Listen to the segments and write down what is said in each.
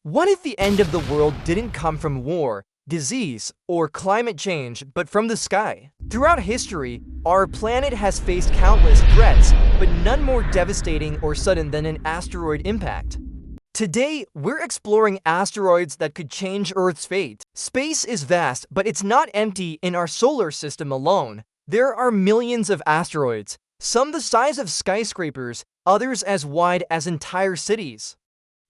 What if the end of the world didn't come from war, disease, or climate change, but from the sky? Throughout history, our planet has faced countless threats, but none more devastating or sudden than an asteroid impact. Today, we're exploring asteroids that could change Earth's fate. Space is vast, but it's not empty in our solar system alone. There are millions of asteroids, some the size of skyscrapers, others as wide as entire cities.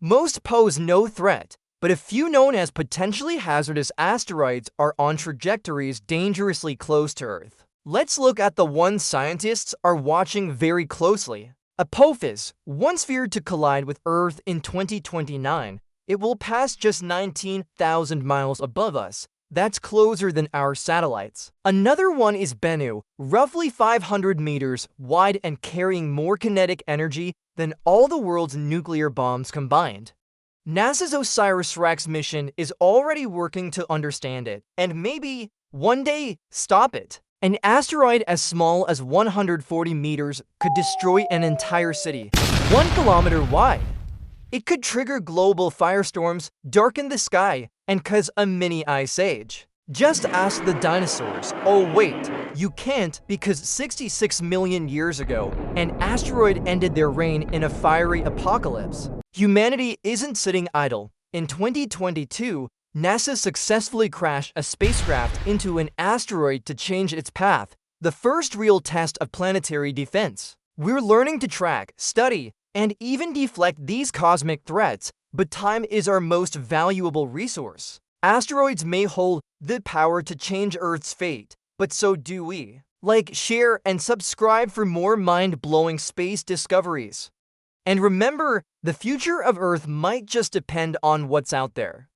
Most pose no threat, but a few known as potentially hazardous asteroids are on trajectories dangerously close to Earth. Let's look at the ones scientists are watching very closely. Apophis, once feared to collide with Earth in 2029, it will pass just 19,000 miles above us. That's closer than our satellites. Another one is Bennu, roughly 500 meters wide and carrying more kinetic energy than all the world's nuclear bombs combined. NASA's OSIRIS-REx mission is already working to understand it, and maybe, one day, stop it. An asteroid as small as 140 meters could destroy an entire city, 1 kilometer wide. It could trigger global firestorms, darken the sky, and cause a mini ice age. Just ask the dinosaurs. Oh wait, you can't, because 66 million years ago, an asteroid ended their reign in a fiery apocalypse. Humanity isn't sitting idle. In 2022, NASA successfully crashed a spacecraft into an asteroid to change its path, the first real test of planetary defense. We're learning to track, study, and even deflect these cosmic threats, but time is our most valuable resource. Asteroids may hold the power to change Earth's fate, but so do we. Like, share, and subscribe for more mind-blowing space discoveries. And remember, the future of Earth might just depend on what's out there.